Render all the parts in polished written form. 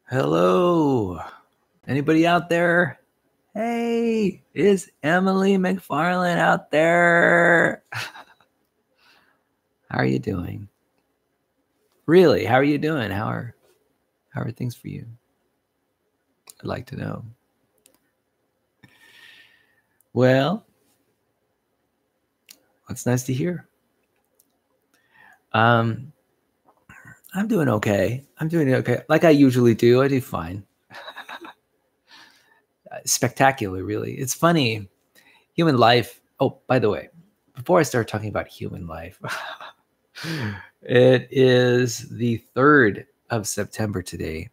Hello. Anybody out there? Hey, is Emily McFarland out there? How are you doing? Really? How are you doing? How are things for you? I'd like to know. Well, that's nice to hear. I'm doing okay. Like I usually do. I do fine. Spectacular, really. It's funny. Human life. Oh, by the way, before I start talking about human life, it is the 3rd of September today,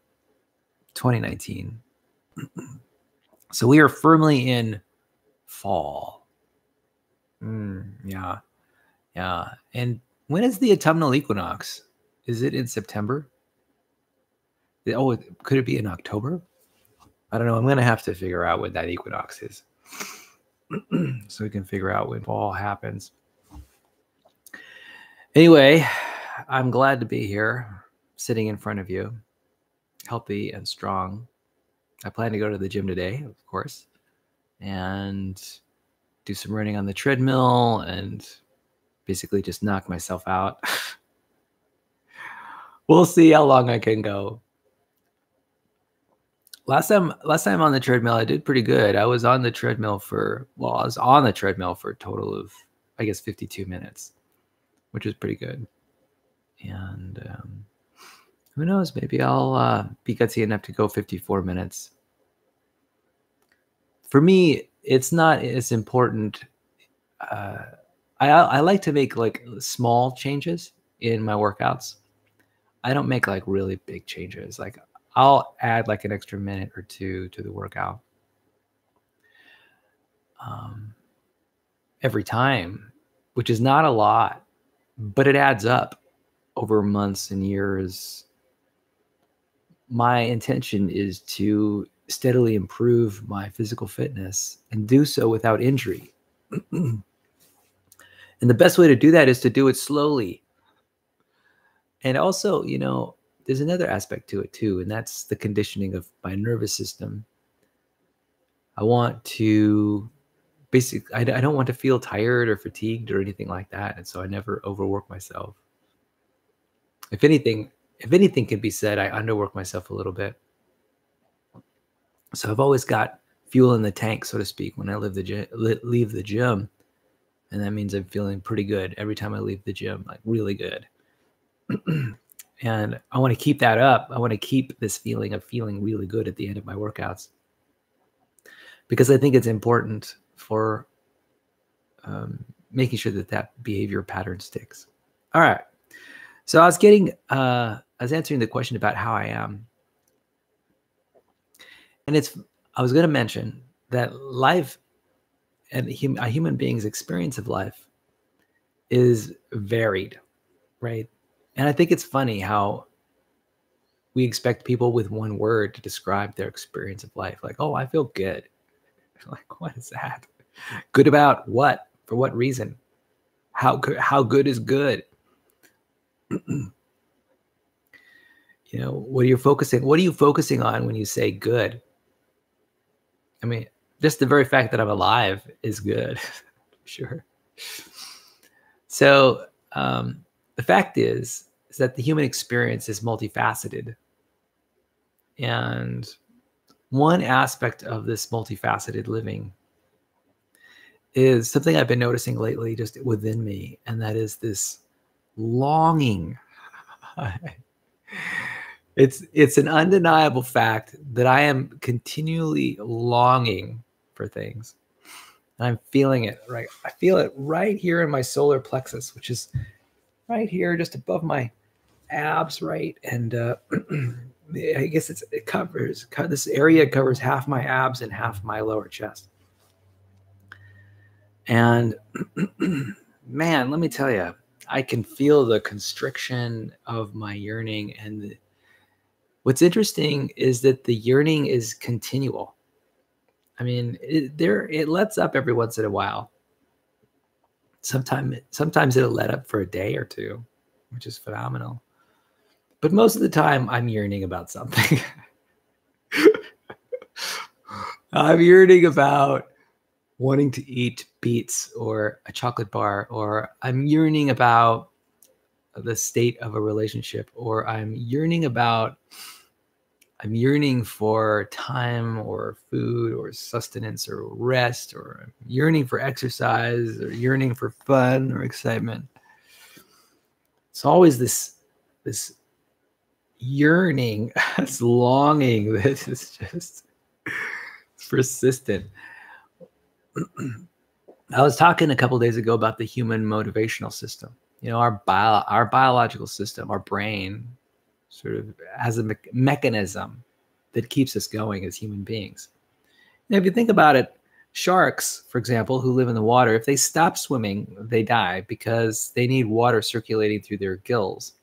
2019. So we are firmly in fall. Yeah. And when is the autumnal equinox? Is it in September? Oh, could it be in October? I don't know. I'm going to have to figure out when that equinox is so we can figure out when fall happens. Anyway, I'm glad to be here, sitting in front of you, healthy and strong. I plan to go to the gym today, of course, and do some running on the treadmill and basically just knock myself out. We'll see how long I can go. Last time on the treadmill, I did pretty good. I was on the treadmill for a total of, I guess, 52 minutes, which is pretty good. And who knows, maybe I'll be gutsy enough to go 54 minutes. For me, it's not as important. I like to make like small changes in my workouts. I don't make like really big changes. Like I'll add like an extra minute or two to the workout every time, which is not a lot, but it adds up over months and years. My intention is to steadily improve my physical fitness and do so without injury. And the best way to do that is to do it slowly. And also, there's another aspect to it too, and that's the conditioning of my nervous system. I want to I don't want to feel tired or fatigued or anything like that. And so I never overwork myself. If anything can be said, I underwork myself a little bit. So I've always got fuel in the tank, so to speak, when I leave the gym. And that means I'm feeling pretty good every time I leave the gym, like really good. And I want to keep that up. I want to keep this feeling of feeling really good at the end of my workouts, because I think it's important for making sure that behavior pattern sticks. All right. So I was answering the question about how I am. And I was going to mention that life and a human being's experience of life is varied, right? And I think it's funny how we expect people with one word to describe their experience of life. Like, oh, I feel good. Like, what is that? Good about what? For what reason? How good is good? What are you focusing on when you say good? I mean, just the very fact that I'm alive is good. Sure. So the fact is that the human experience is multifaceted. And one aspect of this multifaceted living is something I've been noticing lately just within me, and that is this longing. It's an undeniable fact that I am continually longing for things. And I'm feeling it, right? I feel it right here in my solar plexus, which is right here just above my abs, right? And I guess this area covers half my abs and half my lower chest. And man, let me tell you, I can feel the constriction of my yearning. And what's interesting is that the yearning is continual. I mean, it lets up every once in a while. Sometimes it'll let up for a day or two, which is phenomenal. But most of the time, I'm yearning about something. I'm yearning about wanting to eat beets or a chocolate bar, or I'm yearning about the state of a relationship, or I'm yearning for time or food or sustenance or rest, or I'm yearning for exercise or yearning for fun or excitement. It's always this yearning, this longing that is just persistent. I was talking a couple of days ago about the human motivational system. Our biological system, our brain, sort of has a mechanism that keeps us going as human beings. Now, if you think about it, sharks, for example, who live in the water, if they stop swimming, they die because they need water circulating through their gills.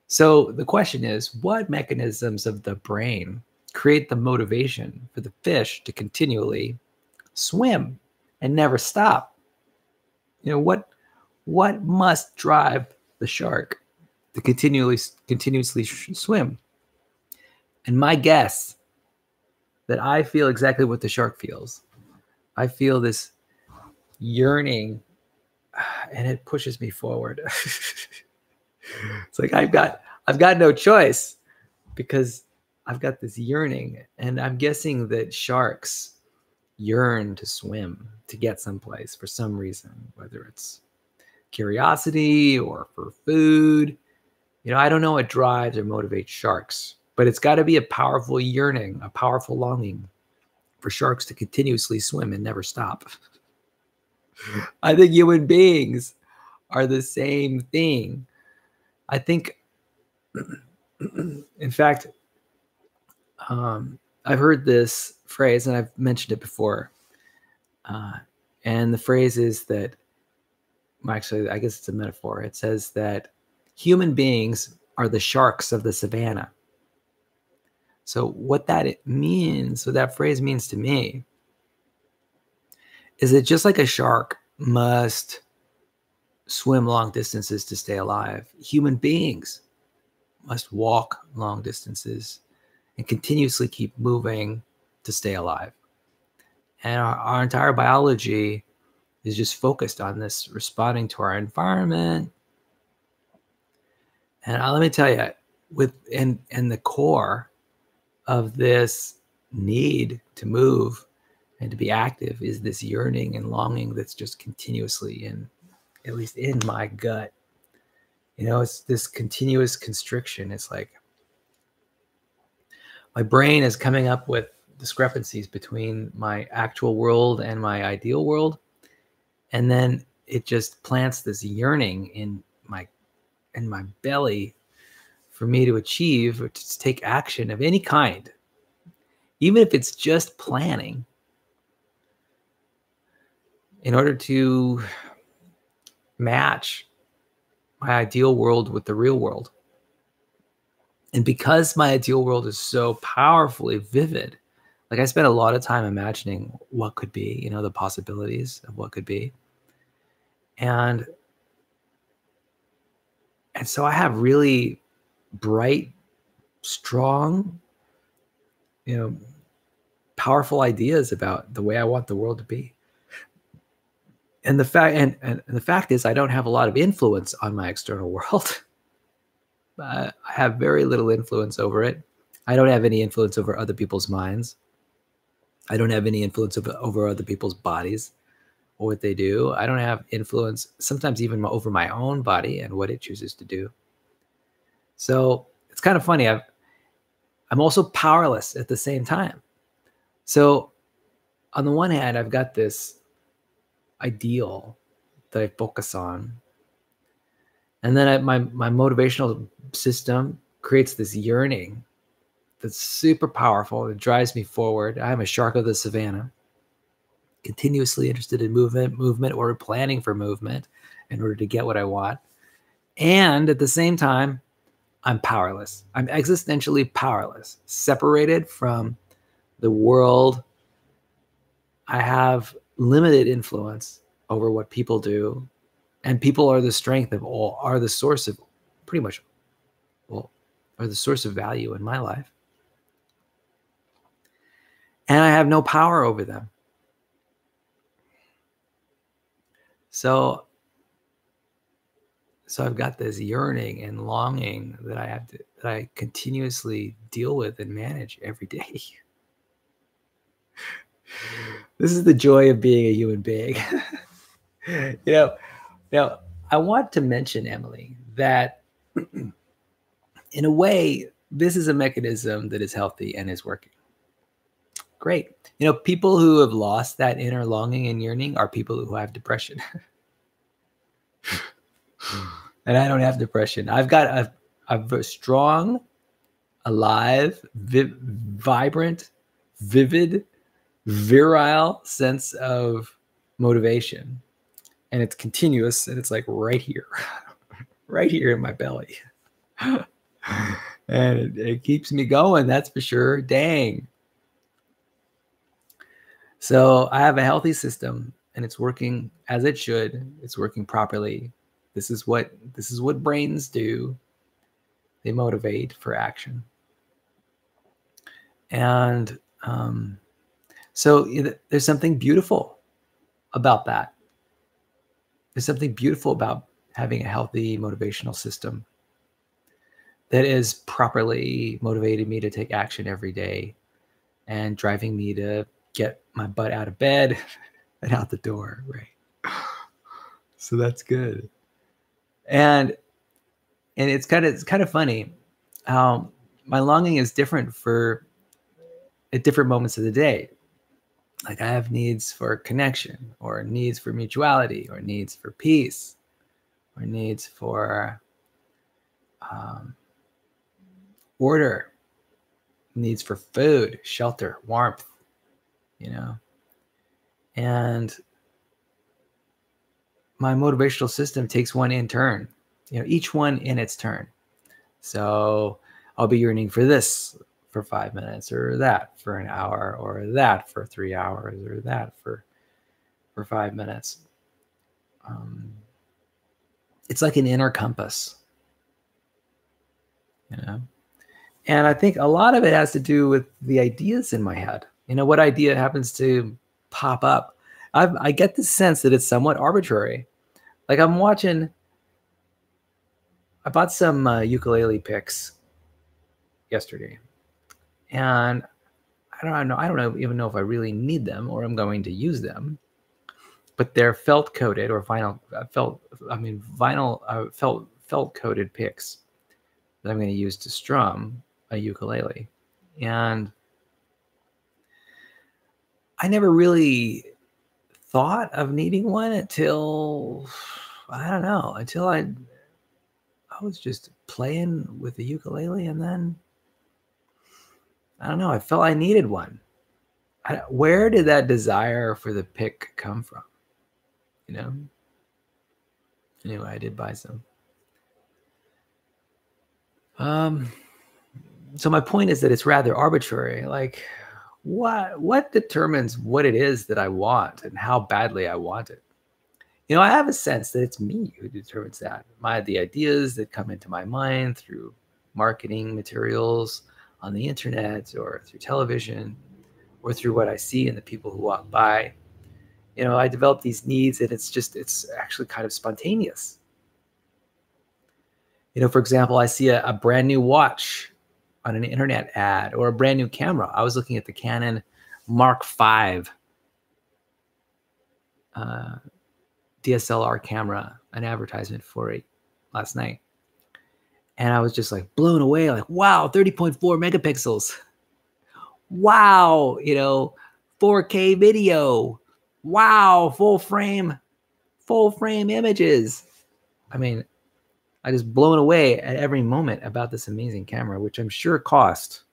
So the question is, what mechanisms of the brain create the motivation for the fish to continually swim and never stop? What must drive the shark to continuously swim? And my guess that I feel exactly what the shark feels. I feel this yearning, and it pushes me forward. It's like I've got no choice because I've got this yearning, and I'm guessing that sharks yearn to swim to get someplace for some reason, whether it's curiosity or for food. I don't know what drives or motivates sharks, but it's got to be a powerful yearning, a powerful longing for sharks to continuously swim and never stop. I think human beings are the same thing. I think, in fact, I've heard this phrase, and I've mentioned it before. And the phrase is that, actually, I guess it's a metaphor. It says that human beings are the sharks of the savannah. So what that phrase means to me is that just like a shark must swim long distances to stay alive, human beings must walk long distances and continuously keep moving to stay alive. And our entire biology is just focused on this, responding to our environment. And let me tell you, in the core of this need to move and to be active is this yearning and longing that's just continuously at least in my gut. It's this continuous constriction. It's like my brain is coming up with discrepancies between my actual world and my ideal world. And then it just plants this yearning in my belly for me to achieve or to take action of any kind, even if it's just planning, in order to match my ideal world with the real world. And because my ideal world is so powerfully vivid, like I spent a lot of time imagining what could be, the possibilities of what could be. And so I have really bright, strong, powerful ideas about the way I want the world to be. And the fact is, I don't have a lot of influence on my external world. I have very little influence over it. I don't have any influence over other people's minds. I don't have any influence over other people's bodies or what they do. I don't have influence, sometimes even over my own body and what it chooses to do. So it's kind of funny. I'm also powerless at the same time. So on the one hand, I've got this ideal that I focus on. And then my motivational system creates this yearning that's super powerful. It drives me forward. I'm a shark of the savannah, continuously interested in movement or planning for movement in order to get what I want. And at the same time, I'm powerless. I'm existentially powerless, separated from the world. I have limited influence over what people do. And people are the strength of all, are the source of pretty much, well, are the source of value in my life. And I have no power over them. So I've got this yearning and longing that I continuously deal with and manage every day. This is the joy of being a human being. Now I want to mention, Emily, that in a way, this is a mechanism that is healthy and is working. Great. People who have lost that inner longing and yearning are people who have depression. And I don't have depression. I've got a strong, alive, vibrant, vivid, virile sense of motivation. And it's continuous, and it's like right here, right here in my belly. And it keeps me going, that's for sure. Dang. So I have a healthy system, and it's working as it should. It's working properly. This is what brains do. They motivate for action. And so there's something beautiful about that. There's something beautiful about having a healthy motivational system that is properly motivating me to take action every day and driving me to get my butt out of bed and out the door, right? So that's good. And it's kind of funny how my longing is different at different moments of the day. Like I have needs for connection, or needs for mutuality, or needs for peace, or needs for order, needs for food, shelter, warmth, and my motivational system takes one in turn, each one in its turn. So I'll be yearning for this for 5 minutes, or that for an hour, or that for 3 hours, or that for 5 minutes. It's like an inner compass, and I think a lot of it has to do with the ideas in my head. What idea happens to pop up? I get the sense that it's somewhat arbitrary. Like I bought some ukulele picks yesterday, and I don't even know if I really need them or I'm going to use them, but they're felt coated or felt coated picks that I'm going to use to strum a ukulele. And I never really thought of needing one until I was just playing with the ukulele, and then I felt I needed one. Where did that desire for the pick come from? Anyway, I did buy some. So my point is that it's rather arbitrary. Like, what determines what it is that I want and how badly I want it? I have a sense that it's me who determines that. The ideas that come into my mind through marketing materials on the internet, or through television, or through what I see in the people who walk by. I develop these needs, and it's actually kind of spontaneous. For example, I see a brand new watch on an internet ad, or a brand new camera. I was looking at the Canon Mark V DSLR camera, an advertisement for it last night. And I was just like blown away, like, wow, 30.4 megapixels. Wow, 4K video. Wow, full frame images. I just blown away at every moment about this amazing camera, which I'm sure cost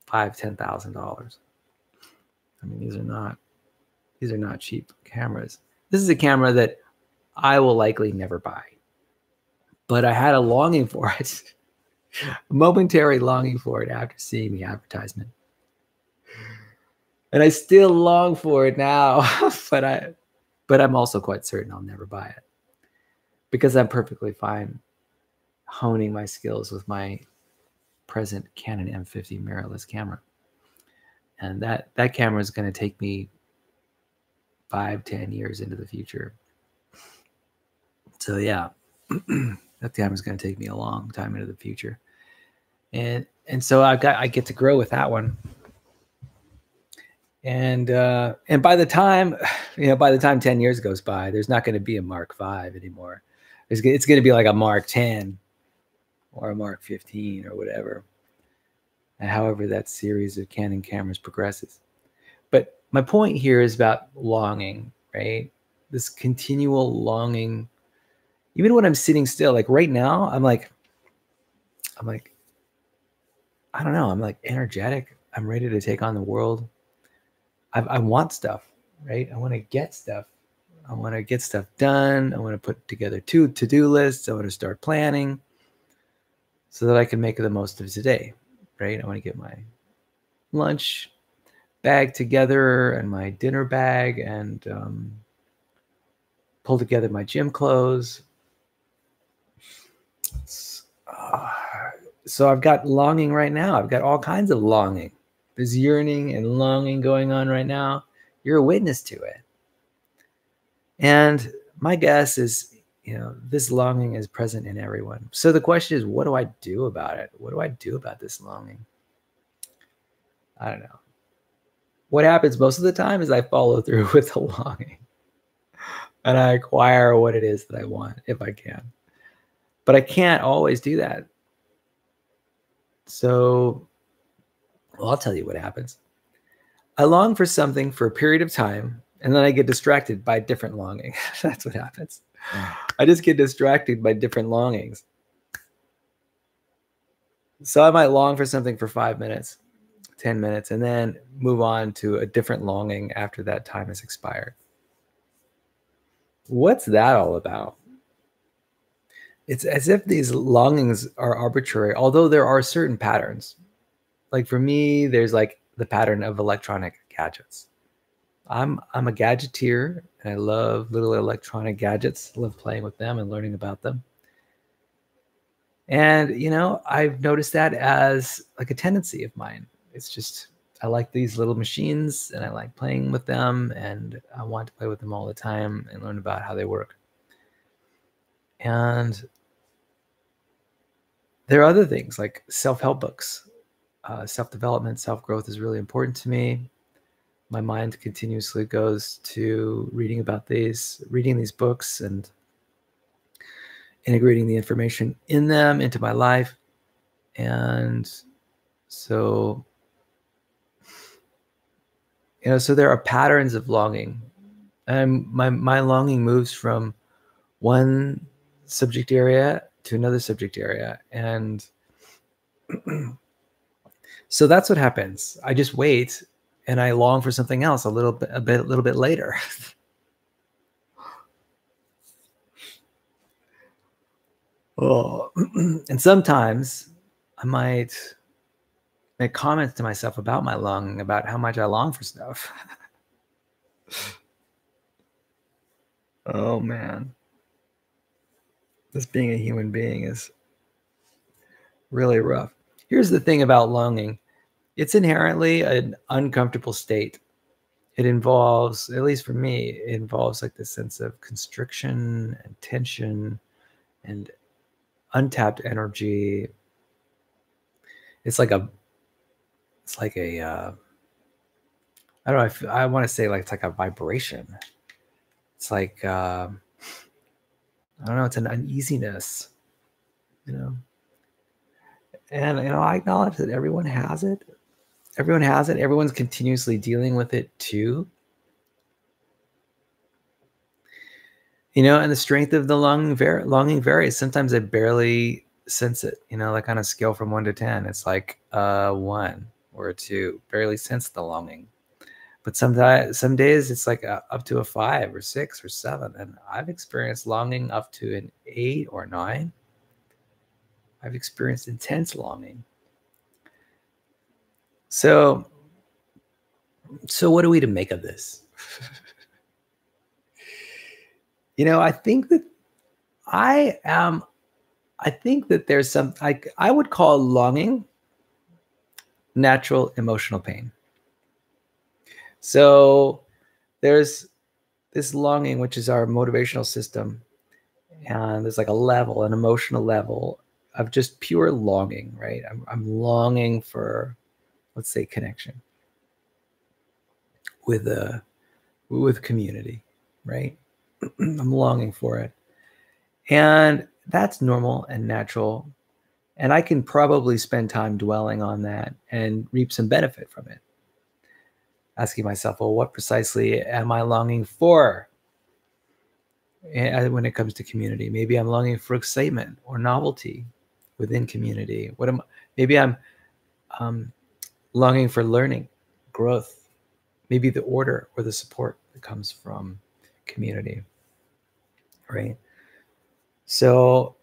$5,000-$10,000. These are not cheap cameras. This is a camera that I will likely never buy, but I had a longing for it, a momentary longing for it after seeing the advertisement. And I still long for it now, but I'm also quite certain I'll never buy it, because I'm perfectly fine honing my skills with my present Canon M50 mirrorless camera. And that camera is going to take me 5-10 years into the future. So yeah, that camera is going to take me a long time into the future. And so I get to grow with that one. And by the time, by the time 10 years goes by, there's not going to be a Mark V anymore. It's going to be like a Mark 10 or a Mark 15 or whatever. And however that series of Canon cameras progresses. But my point here is about longing, right? This continual longing. Even when I'm sitting still, like right now, I'm like, I don't know. I'm like energetic. I'm ready to take on the world. I want stuff, right? I want to get stuff. I want to get stuff done. I want to put together to-do lists. I want to start planning so that I can make the most of today, right? I want to get my lunch bag together and my dinner bag and pull together my gym clothes. So I've got longing right now. I've got all kinds of longing. There's yearning and longing going on right now. You're a witness to it. And my guess is, this longing is present in everyone. So the question is, what do I do about it? What do I do about this longing? I don't know. What happens most of the time is I follow through with the longing. And I acquire what it is that I want, if I can. But I can't always do that. So, well, I'll tell you what happens. I long for something for a period of time, and then I get distracted by different longing. That's what happens. I just get distracted by different longings. So I might long for something for 5 minutes, 10 minutes, and then move on to a different longing after that time has expired. What's that all about? It's as if these longings are arbitrary, although there are certain patterns. Like for me, there's like the pattern of electronic gadgets. I'm a gadgeteer, and I love little electronic gadgets. I love playing with them and learning about them. And, I've noticed that as like a tendency of mine. It's just, I like these little machines and I like playing with them, and I want to play with them all the time and learn about how they work. And there are other things like self-help books. Self-development, self-growth is really important to me. My mind continuously goes to reading these books and integrating the information in them into my life. And so, so there are patterns of longing. And my longing moves from one subject area to another subject area. And so that's what happens. I just wait and I long for something else a little bit later. Oh, and sometimes I might make comments to myself about my longing, about how much I long for stuff. Oh man. This being a human being is really rough. Here's the thing about longing. It's inherently an uncomfortable state. It involves, at least for me, it involves like this sense of constriction and tension and untapped energy. It's like a I don't know, I want to say like it's like a vibration. It's like, I don't know, it's an uneasiness, And, I acknowledge that everyone has it. Everyone has it. Everyone's continuously dealing with it too. And the strength of the longing varies. Sometimes I barely sense it, like on a scale from 1 to 10, it's like 1 or a 2, barely sense the longing. But some days it's like up to a 5 or 6 or 7. And I've experienced longing up to an 8 or 9. I've experienced intense longing. So what are we to make of this? I think that I I think that there's some, I would call longing natural emotional pain. So there's this longing, which is our motivational system. And there's like a level, an emotional level of just pure longing, right? I'm longing for, let's say, connection with community, right? I'm longing for it. And that's normal and natural. And I can probably spend time dwelling on that and reap some benefit from it. Asking myself, well, what precisely am I longing for when it comes to community? Maybe I'm longing for excitement or novelty within community. Maybe I'm longing for learning, growth, maybe the order or the support that comes from community, right? So,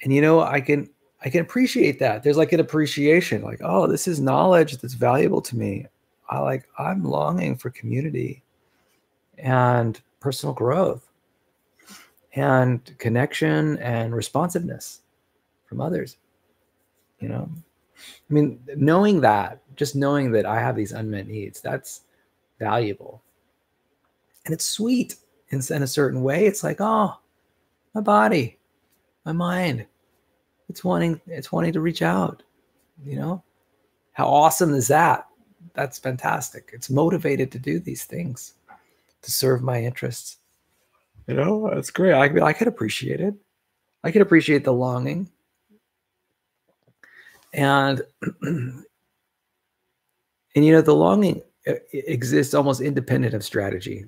and I can appreciate that. There's like an appreciation, like, oh, this is knowledge that's valuable to me. I'm longing for community and personal growth and connection and responsiveness from others. I mean, just knowing that I have these unmet needs, that's valuable. And it's sweet in a certain way. It's like, oh, my body, my mind, it's wanting to reach out. How awesome is that? That's fantastic. It's motivated to do these things, to serve my interests. That's great. I could appreciate it. I could appreciate the longing. And and the longing exists almost independent of strategy.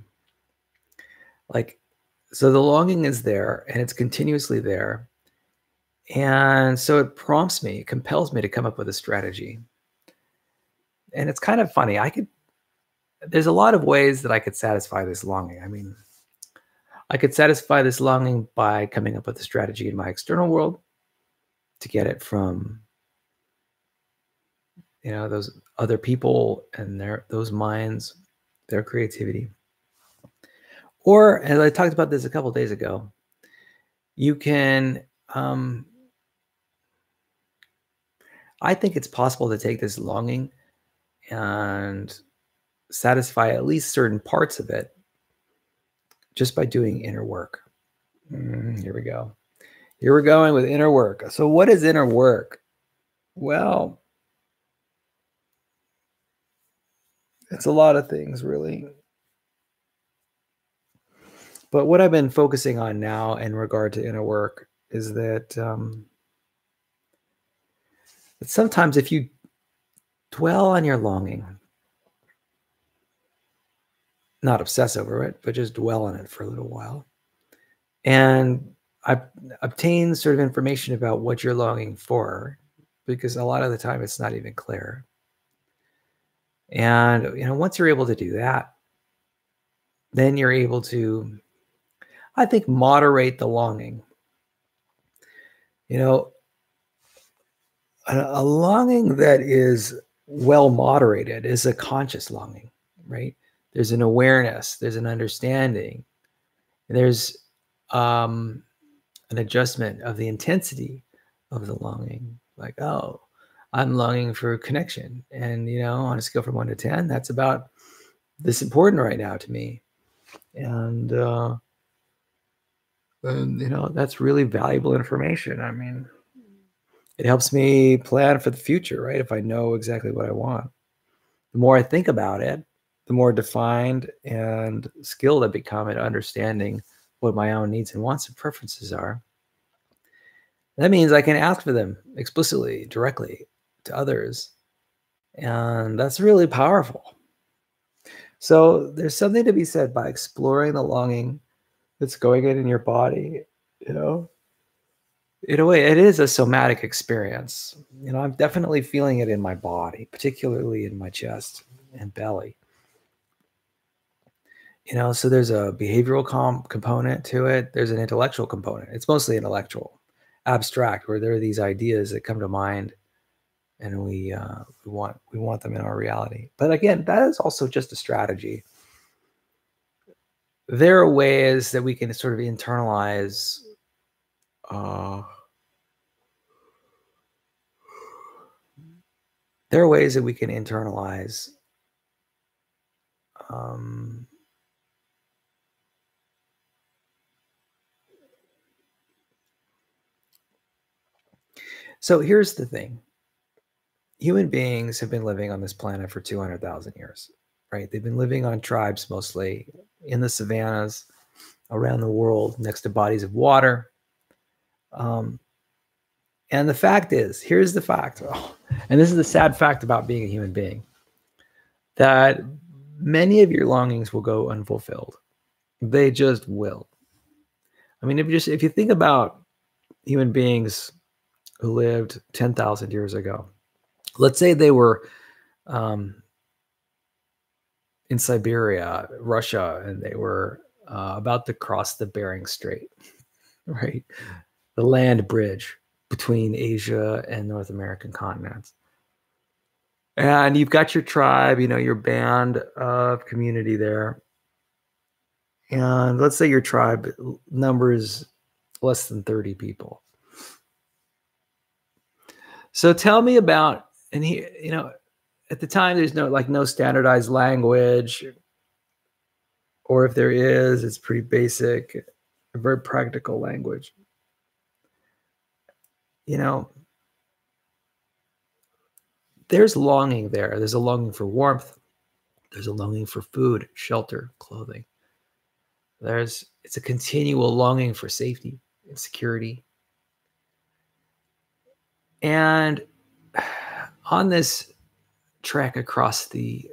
So the longing is there and it's continuously there. And so it prompts me, it compels me to come up with a strategy. And it's kind of funny. There's a lot of ways that I could satisfy this longing. I mean, I could satisfy this longing by coming up with a strategy in my external world to get it from, those other people and those minds, their creativity. Or, as I talked about this a couple of days ago, you can, I think it's possible to take this longing and satisfy at least certain parts of it just by doing inner work. Here we go. Here we're going with inner work. So what is inner work? Well, it's a lot of things, really. But what I've been focusing on now in regard to inner work is that sometimes if you dwell on your longing, not obsess over it, but just dwell on it for a little while, and obtain sort of information about what you're longing for, because a lot of the time it's not even clear. And once you're able to do that, then you're able to, I think, moderate the longing. A longing that is well moderated is a conscious longing, right? There's an awareness, there's an understanding, there's an adjustment of the intensity of the longing. Like, oh, I'm longing for connection. And, on a scale from 1 to 10, that's about this important right now to me. And that's really valuable information. I mean, it helps me plan for the future, right? If I know exactly what I want. The more I think about it, the more defined and skilled I become at understanding what my own needs and wants and preferences are. That means I can ask for them explicitly, directly to others. And that's really powerful. So there's something to be said by exploring the longing that's going on in your body, In a way, it is a somatic experience. I'm definitely feeling it in my body, particularly in my chest and belly. So there's a behavioral component to it. There's an intellectual component. It's mostly intellectual, abstract, where there are these ideas that come to mind, and we want them in our reality. But again, that is also just a strategy. There are ways that we can sort of internalize there are ways that we can internalize so here's the thing. Human beings have been living on this planet for 200,000 years, right? They've been living on tribes mostly in the savannas around the world next to bodies of water. And the fact is, here's the fact, and this is the sad fact about being a human being, that many of your longings will go unfulfilled. They just will. I mean, if you think about human beings who lived 10,000 years ago, let's say they were in Siberia, Russia, and they were about to cross the Bering Strait, right? The land bridge between Asia and North American continents. And you've got your tribe, your band of community there. And let's say your tribe numbers less than 30 people. So tell me about, and at the time there's no standardized language, or if there is, it's pretty basic, a very practical language. There's longing there. There's a longing for warmth. There's a longing for food, shelter, clothing. It's a continual longing for safety and security. And on this trek across the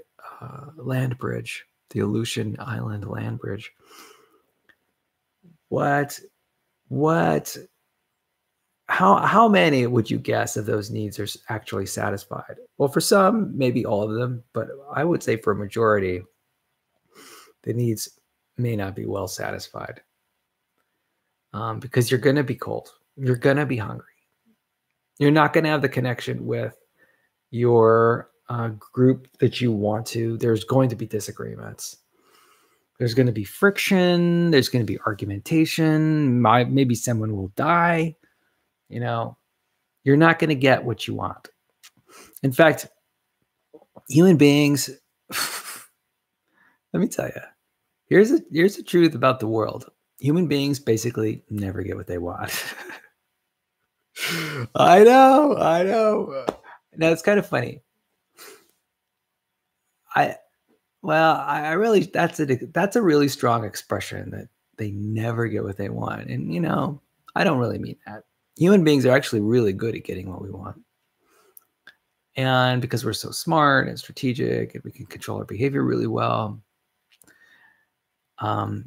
land bridge, the Aleutian Island land bridge, how many would you guess of those needs are actually satisfied? Well, for some, maybe all of them, but I would say for a majority, the needs may not be well satisfied, because you're going to be cold. You're going to be hungry. You're not going to have the connection with your group that you want to. There's going to be disagreements. There's going to be friction. There's going to be argumentation. Maybe someone will die. You're not going to get what you want. In fact, human beings, let me tell you, here's the truth about the world. Human beings basically never get what they want. I know. Now it's kind of funny. That's a really strong expression, that they never get what they want. And I don't really mean that. Human beings are actually really good at getting what we want. And because we're so smart and strategic and we can control our behavior really well. But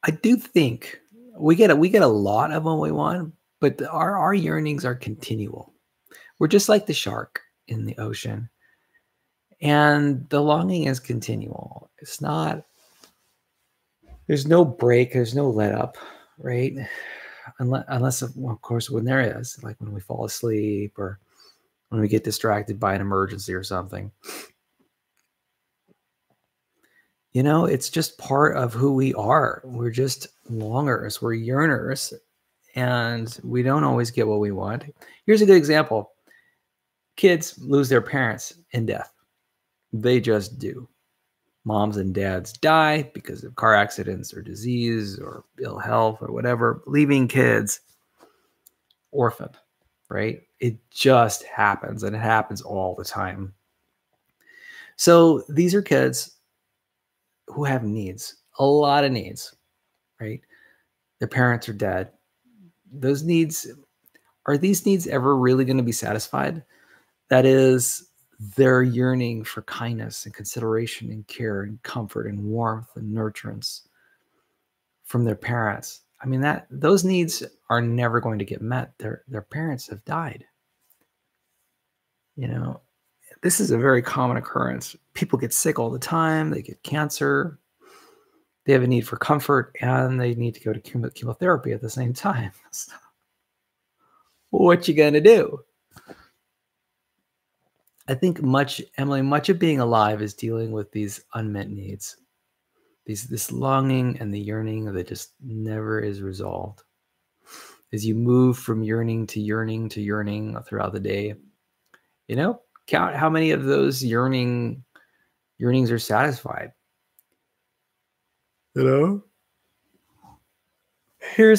I do think we get a lot of what we want, but our yearnings are continual. We're just like the shark in the ocean. And the longing is continual. It's not, there's no break, there's no let up, right? Unless of course, when there is, like when we fall asleep or when we get distracted by an emergency or something. It's just part of who we are. We're just longers, we're yearners, and we don't always get what we want. Here's a good example. Kids lose their parents in death. They just do. Moms and dads die because of car accidents or disease or ill health or whatever, leaving kids orphaned, right? It just happens, and it happens all the time. So these are kids who have needs, a lot of needs, right? Their parents are dead. Those needs, are these needs ever really going to be satisfied? That is, their yearning for kindness and consideration and care and comfort and warmth and nurturance from their parents. I mean, those needs are never going to get met. Their parents have died. This is a very common occurrence. People get sick all the time. They get cancer. They have a need for comfort, and they need to go to chemotherapy at the same time. So, what you gonna do? I think Emily, much of being alive is dealing with these unmet needs, this longing and the yearning that just never is resolved. as you move from yearning to yearning to yearning throughout the day, count how many of those yearnings are satisfied. Here's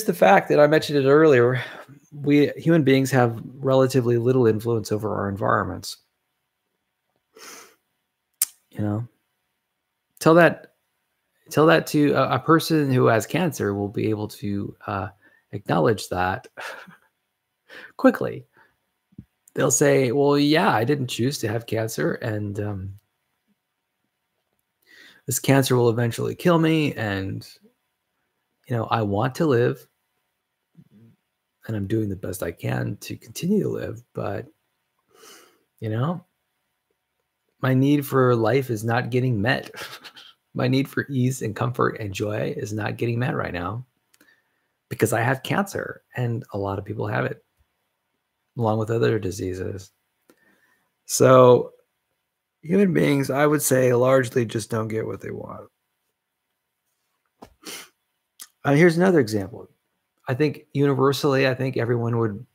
the fact that I mentioned it earlier. We human beings have relatively little influence over our environments. Tell that to a person who has cancer will be able to acknowledge that quickly. They'll say, well, yeah, I didn't choose to have cancer, and this cancer will eventually kill me, and I want to live, and I'm doing the best I can to continue to live, but my need for life is not getting met. My need for ease and comfort and joy is not getting met right now because I have cancer, and a lot of people have it along with other diseases. So human beings, I would say, largely just don't get what they want. Here's another example. I think universally, everyone would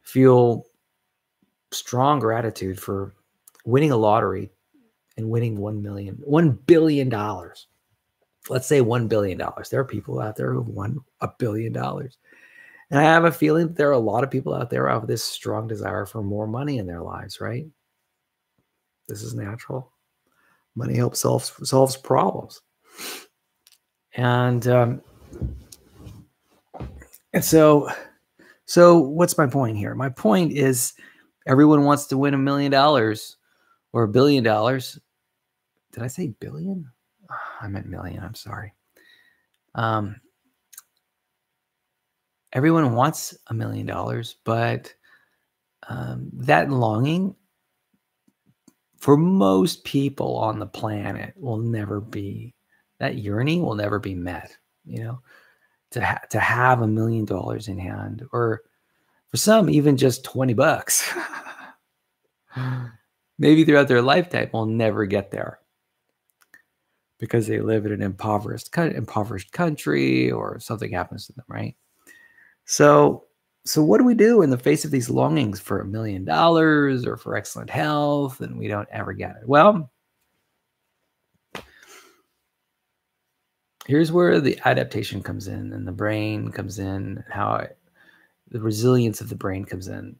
feel strong gratitude for winning a lottery and winning $1 billion. Let's say $1 billion. There are people out there who won $1 billion. And I have a feeling that there are a lot of people out there who have this strong desire for more money in their lives, right? This is natural. Money helps solves problems. And so what's my point here? My point is everyone wants to win $1 million or $1 billion. Did I say billion? I meant million. I'm sorry. Everyone wants $1 million, but that longing for most people on the planet will never be, that yearning will never be met, to have $1 million in hand, or for some, even just $20. Maybe throughout their lifetime will never get there because they live in an impoverished country or something happens to them, right? So what do we do in the face of these longings for $1 million or for excellent health, and we don't ever get it? Well, here's where the adaptation comes in, and the brain comes in, the resilience of the brain comes in.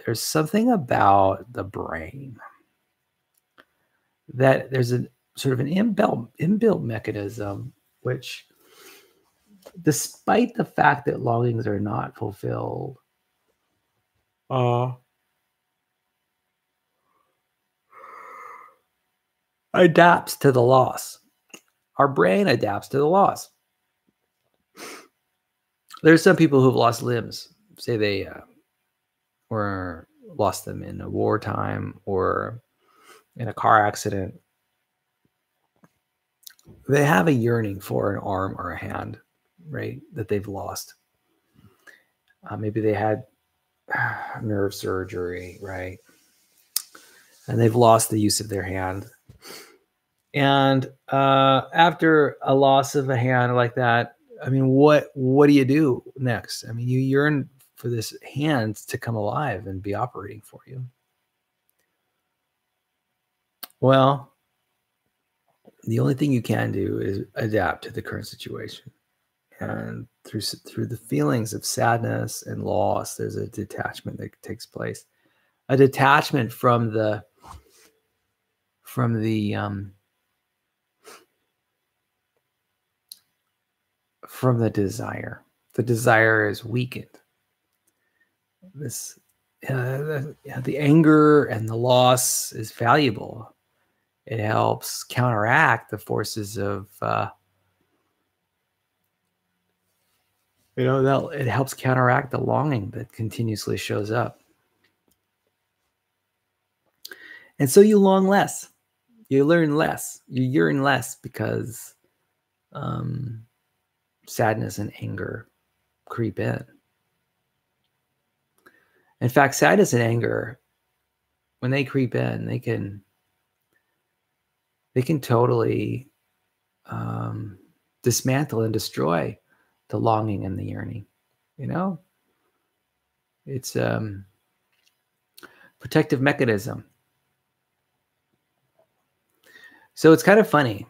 There's something about the brain that there's a sort of an inbuilt mechanism which, despite the fact that longings are not fulfilled, adapts to the loss. Our brain adapts to the loss. There's some people who've lost limbs. Say they or lost them in a wartime or in a car accident. They have a yearning for an arm or a hand, right, that they've lost. Maybe they had nerve surgery, right? And they've lost the use of their hand. And after a loss of a hand like that, I mean, what do you do next? I mean, you yearn for this hand to come alive and be operating for you. Well, the only thing you can do is adapt to the current situation. And through the feelings of sadness and loss, there's a detachment that takes place. A detachment from the desire. The desire is weakened. The anger and the loss is valuable. It helps counteract the forces of, it helps counteract the longing that continuously shows up. And so you long less, you learn less, you yearn less because sadness and anger creep in. In fact, sadness and anger, when they creep in, they can totally dismantle and destroy the longing and the yearning. It's protective mechanism. So it's kind of funny.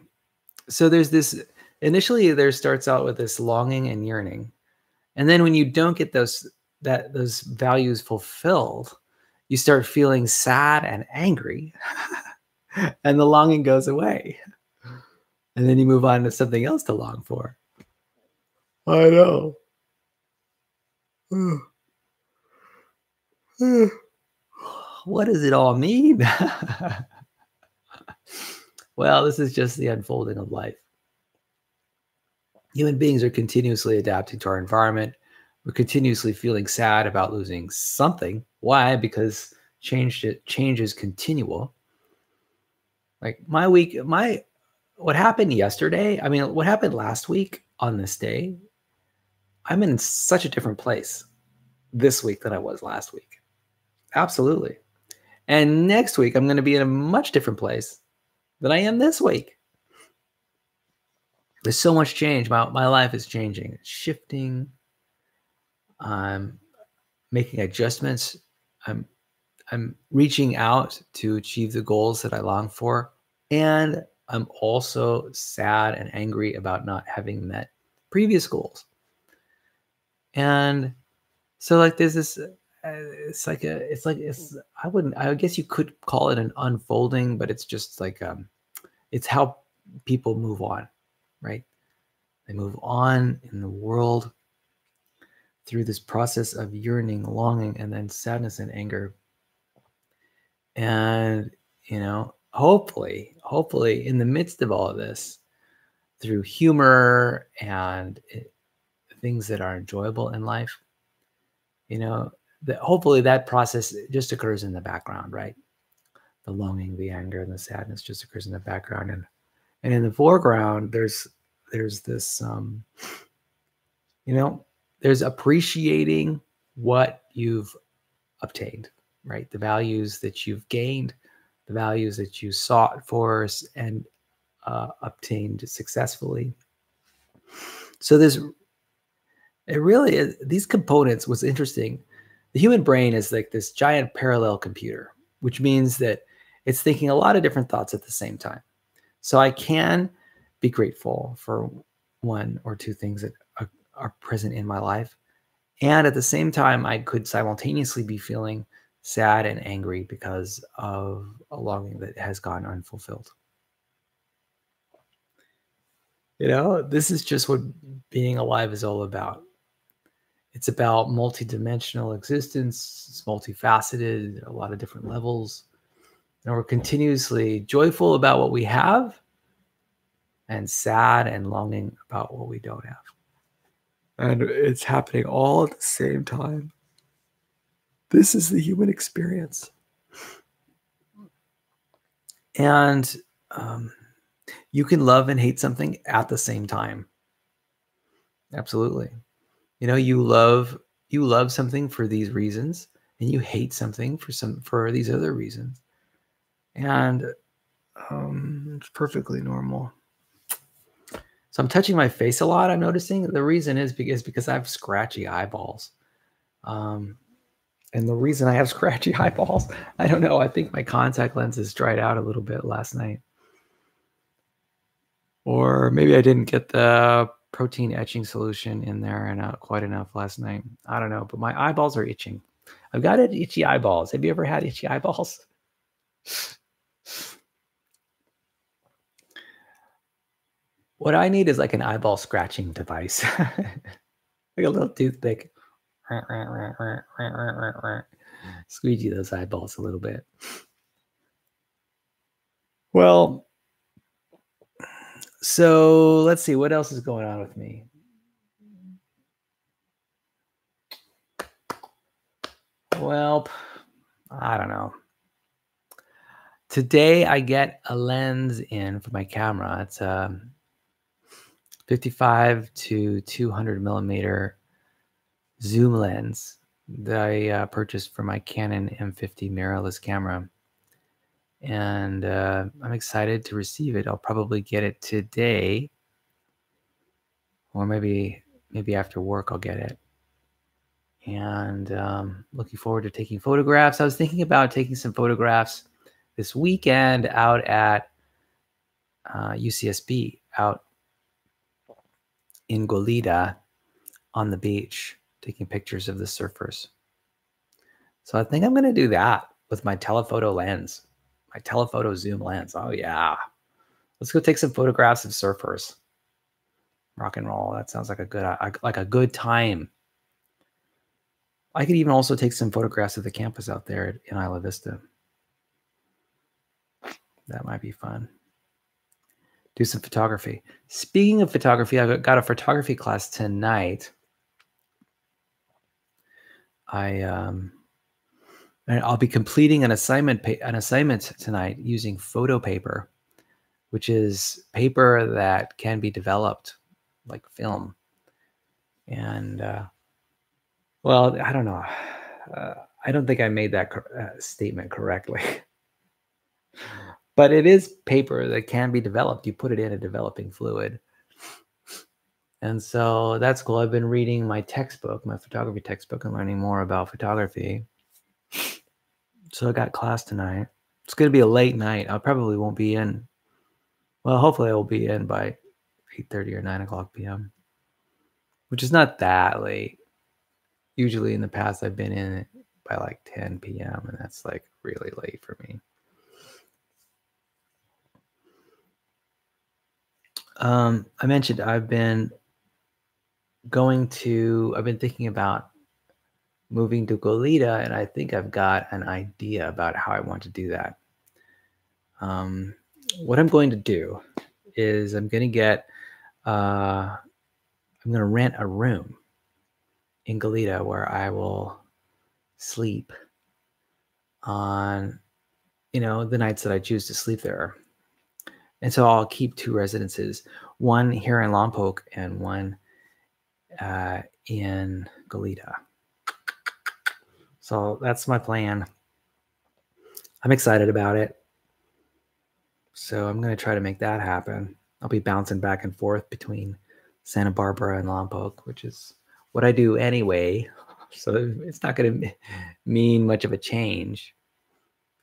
So there's this, initially there starts out with this longing and yearning. And then when you don't get those values fulfilled, you start feeling sad and angry and the longing goes away. And then you move on to something else to long for. I know. What does it all mean? Well, this is just the unfolding of life. Human beings are continuously adapting to our environment. We're continuously feeling sad about losing something. Why? Because change is continual. Like what happened yesterday? I mean, what happened last week on this day? I'm in such a different place this week than I was last week. Absolutely. And next week, I'm going to be in a much different place than I am this week. There's so much change. My life is changing. It's shifting. I'm making adjustments. I'm reaching out to achieve the goals that I long for. And I'm also sad and angry about not having met previous goals. And so like there's this, I guess you could call it an unfolding, but it's just like, it's how people move on, right? They move on in the world through this process of yearning, longing, and then sadness and anger. And, hopefully in the midst of all of this, through humor and things that are enjoyable in life, hopefully that process just occurs in the background, right? The longing, the anger, and the sadness just occurs in the background. And in the foreground, there's this, there's appreciating what you've obtained, right? The values that you've gained, the values that you sought for and obtained successfully. So it really is, these components, what's interesting, the human brain is like this giant parallel computer, which means that it's thinking a lot of different thoughts at the same time. So I can be grateful for one or two things that are present in my life. And at the same time, I could simultaneously be feeling sad and angry because of a longing that has gone unfulfilled. This is just what being alive is all about. It's about multidimensional existence. It's multifaceted, a lot of different levels. And we're continuously joyful about what we have and sad and longing about what we don't have. And it's happening all at the same time. This is the human experience. And you can love and hate something at the same time. Absolutely. You love something for these reasons, and you hate something for these other reasons. And it's perfectly normal. So I'm touching my face a lot. I'm noticing the reason is because I have scratchy eyeballs. And the reason I have scratchy eyeballs, I don't know. I think my contact lenses dried out a little bit last night. Or maybe I didn't get the protein etching solution in there and quite enough last night. I don't know, but my eyeballs are itching. I've got itchy eyeballs. Have you ever had itchy eyeballs? What I need is like an eyeball scratching device, like a little toothpick. Squeegee those eyeballs a little bit. Well, so let's see what else is going on with me. Well, I don't know. Today I get a lens in for my camera. It's a 55 to 200 millimeter zoom lens that I purchased for my Canon M50 mirrorless camera. And I'm excited to receive it. I'll probably get it today, or maybe after work I'll get it. and looking forward to taking photographs. I was thinking about taking some photographs this weekend out at UCSB, out in Goleta on the beach, taking pictures of the surfers. So I think I'm going to do that with my telephoto lens, my telephoto zoom lens. Oh yeah. Let's go take some photographs of surfers. Rock and roll. That sounds like a good time. I could even also take some photographs of the campus out there in Isla Vista. That might be fun. Do some photography. Speaking of photography, I've got a photography class tonight. I'll be completing an assignment tonight using photo paper, which is paper that can be developed like film. And well, I don't know. I don't think I made that statement correctly. But it is paper that can be developed. You put it in a developing fluid. And so that's cool. I've been reading my textbook, my photography textbook, and learning more about photography. So I got class tonight. It's going to be a late night. I probably won't be in. Well, hopefully I will be in by 8:30 or 9 o'clock p.m., which is not that late. Usually in the past, I've been in it by like 10 p.m., and that's like really late for me. I mentioned I've been thinking about moving to Goleta, and I think I've got an idea about how I want to do that. What I'm going to do is I'm going to rent a room in Goleta where I will sleep on, the nights that I choose to sleep there. And so I'll keep two residences, one here in Lompoc and one in Goleta. So that's my plan. I'm excited about it. So I'm going to try to make that happen. I'll be bouncing back and forth between Santa Barbara and Lompoc, which is what I do anyway. So it's not going to mean much of a change.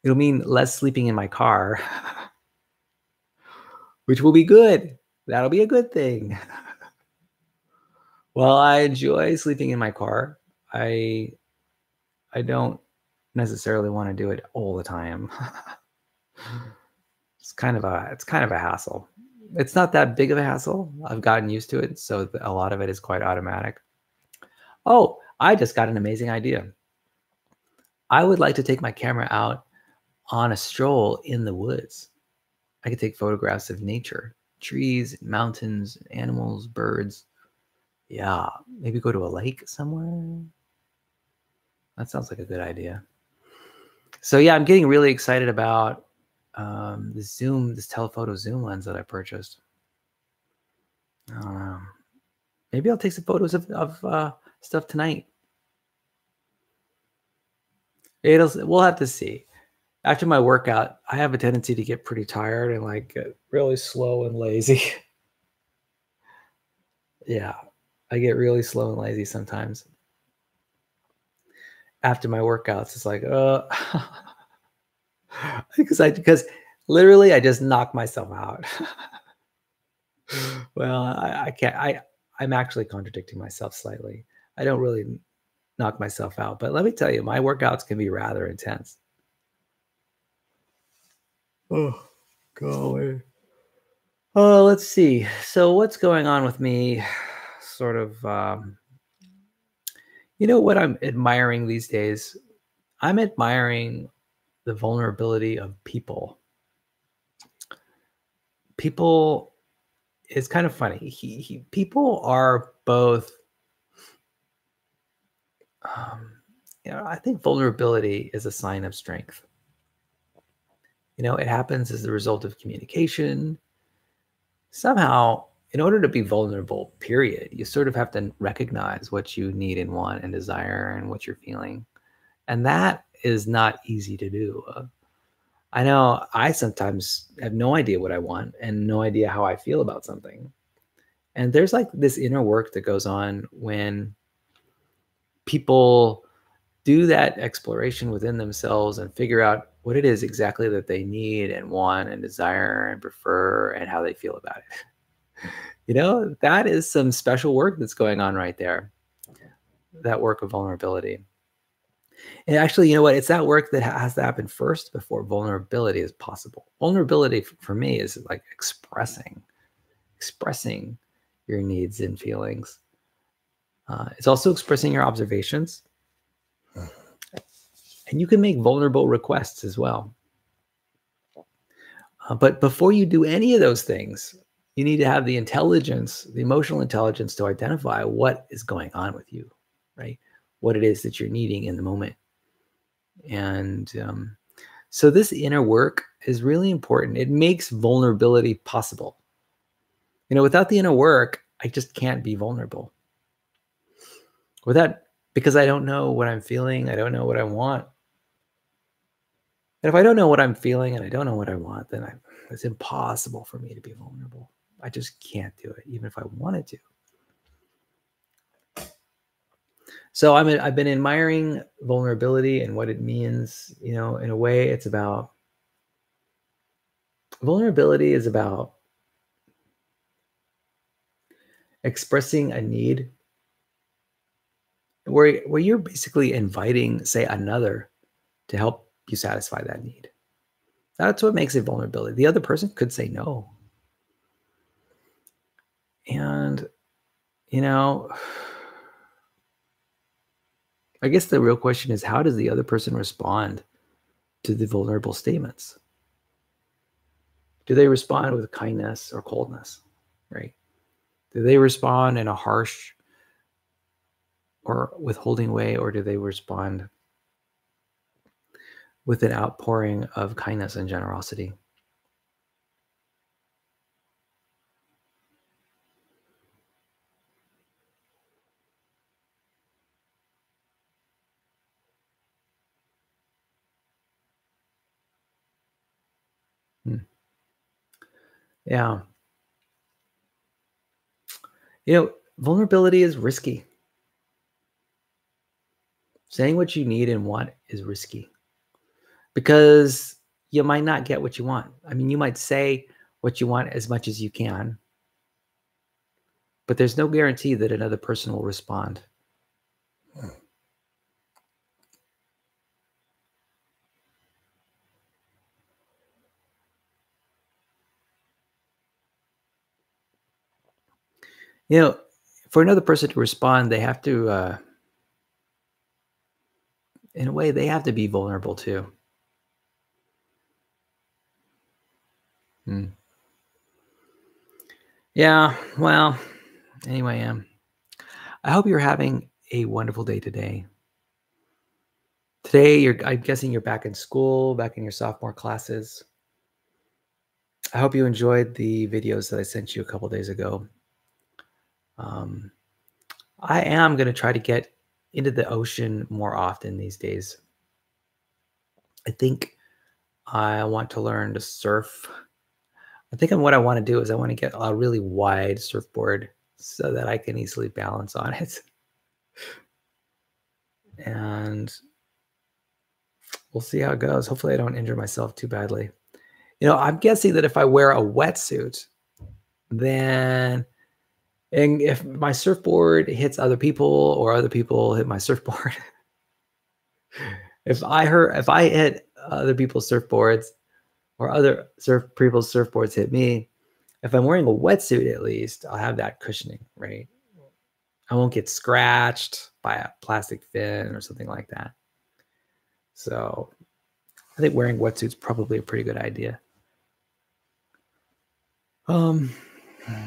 It'll mean less sleeping in my car, which will be good. That'll be a good thing. Well, I enjoy sleeping in my car. I don't necessarily want to do it all the time. It's kind of a hassle. It's not that big of a hassle. I've gotten used to it, so a lot of it is quite automatic. Oh, I just got an amazing idea. I would like to take my camera out on a stroll in the woods. I could take photographs of nature, trees, mountains, animals, birds. Yeah, maybe go to a lake somewhere. That sounds like a good idea. So yeah, I'm getting really excited about this telephoto zoom lens that I purchased. Maybe I'll take some photos of stuff tonight. We'll have to see. After my workout, I have a tendency to get pretty tired and like get really slow and lazy. Yeah, I get really slow and lazy sometimes. After my workouts, it's like, because literally I just knock myself out. Well, I can't. I'm actually contradicting myself slightly. I don't really knock myself out, but let me tell you, my workouts can be rather intense. Oh, golly. Oh, let's see. So what's going on with me? Sort of, what I'm admiring these days? I'm admiring the vulnerability of people. People, it's kind of funny. People are both, I think vulnerability is a sign of strength. It happens as the result of communication. Somehow, in order to be vulnerable, period, you sort of have to recognize what you need and want and desire and what you're feeling. And that is not easy to do. I know I sometimes have no idea what I want and no idea how I feel about something. And there's like this inner work that goes on when people do that exploration within themselves and figure out what it is exactly that they need and want and desire and prefer and how they feel about it. That is some special work that's going on right there. That work of vulnerability. And actually, you know what? It's that work that has to happen first before vulnerability is possible. Vulnerability for me is like expressing your needs and feelings. It's also expressing your observations. And you can make vulnerable requests as well. But before you do any of those things, you need to have the intelligence, the emotional intelligence to identify what is going on with you, right? What it is that you're needing in the moment. And so this inner work is really important. It makes vulnerability possible. Without the inner work, I just can't be vulnerable. Because I don't know what I'm feeling, I don't know what I want. And if I don't know what I'm feeling and I don't know what I want, then it's impossible for me to be vulnerable. I just can't do it, even if I wanted to. So I've been admiring vulnerability and what it means. In a way, it's about vulnerability is about expressing a need where you're basically inviting, say, another to help you satisfy that need. That's what makes it vulnerability. The other person could say no. And, I guess the real question is, how does the other person respond to the vulnerable statements? Do they respond with kindness or coldness, right? Do they respond in a harsh or withholding way, or do they respond with an outpouring of kindness and generosity? Hmm. Yeah. Vulnerability is risky. Saying what you need and want is risky because you might not get what you want. I mean, you might say what you want as much as you can, but there's no guarantee that another person will respond. For another person to respond, they have to, in a way, they have to be vulnerable too. Hmm. Yeah, well, anyway, I hope you're having a wonderful day today. Today, I'm guessing you're back in school, back in your sophomore classes. I hope you enjoyed the videos that I sent you a couple days ago. I am going to try to get into the ocean more often these days. I think I want to learn to surf. I think what I want to do is I want to get a really wide surfboard so that I can easily balance on it. And we'll see how it goes. Hopefully I don't injure myself too badly. I'm guessing that if I wear a wetsuit, then and if my surfboard hits other people or other people hit my surfboard, if I hit other people's surfboards or other people's surfboards hit me, if I'm wearing a wetsuit, at least I'll have that cushioning, right? I won't get scratched by a plastic fin or something like that. So I think wearing wetsuit's probably a pretty good idea.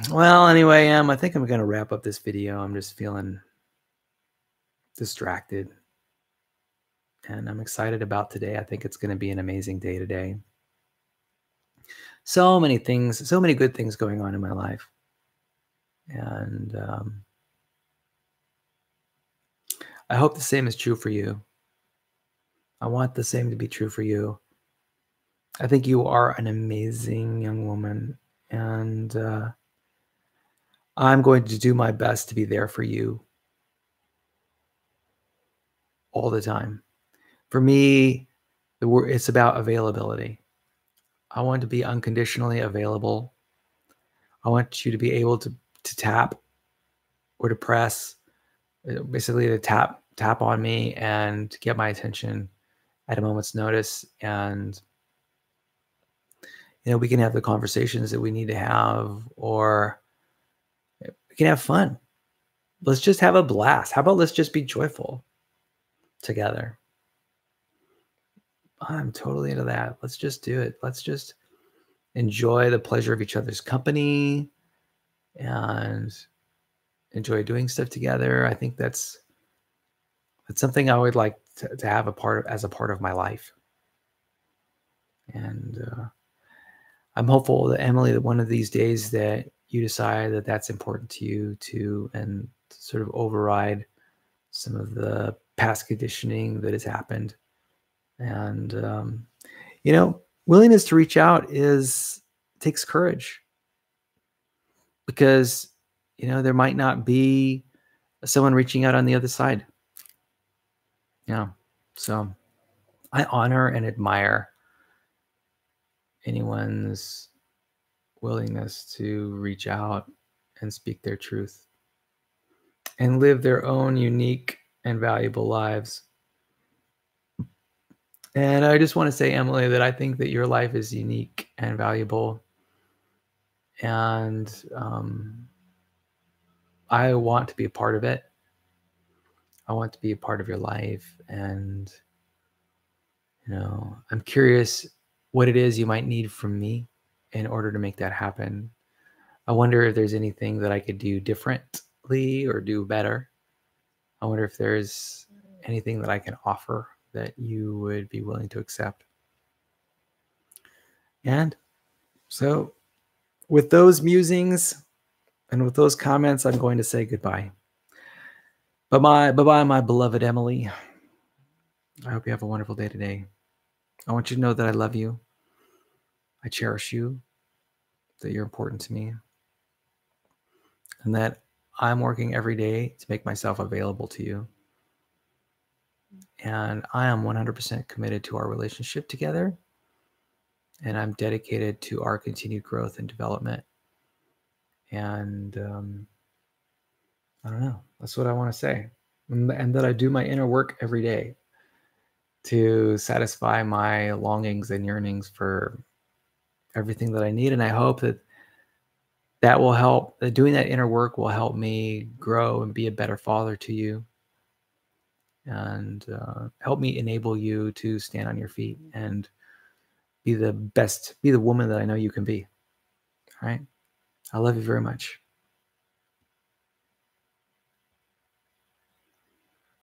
Well, anyway, I think I'm going to wrap up this video. I'm just feeling distracted. And I'm excited about today. I think it's going to be an amazing day today. So many things, so many good things going on in my life. And I hope the same is true for you. I want the same to be true for you. I think you are an amazing young woman. And I'm going to do my best to be there for you. all the time. For me, it's about availability. I want to be unconditionally available. I want you to be able to tap or to press, basically to tap on me and to get my attention at a moment's notice. And we can have the conversations that we need to have, or we can have fun. Let's just have a blast. How about let's just be joyful together? I'm totally into that. Let's just do it. Let's just enjoy the pleasure of each other's company and enjoy doing stuff together. I think that's something I would like to have as a part of my life. And I'm hopeful that, Emily, that one of these days that you decide that that's important to you too, and sort of override some of the past conditioning that has happened. And, willingness to reach out takes courage, because, there might not be someone reaching out on the other side. Yeah. So I honor and admire anyone's willingness to reach out and speak their truth and live their own unique and valuable lives. And I just want to say, Emily, that I think that your life is unique and valuable. And I want to be a part of it. I want to be a part of your life. And, I'm curious what it is you might need from me in order to make that happen. I wonder if there's anything that I could do differently or do better. I wonder if there's anything that I can offer that you would be willing to accept. And so with those musings and with those comments, I'm going to say goodbye. Bye-bye, my beloved Emily. I hope you have a wonderful day today. I want you to know that I love you. I cherish you, that you're important to me, and that I'm working every day to make myself available to you. And I am 100% committed to our relationship together. And I'm dedicated to our continued growth and development. And I don't know. That's what I want to say. And that I do my inner work every day to satisfy my longings and yearnings for everything that I need. And I hope that will help, that doing that inner work will help me grow and be a better father to you, and help me enable you to stand on your feet and be the woman that I know you can be. All right. I love you very much.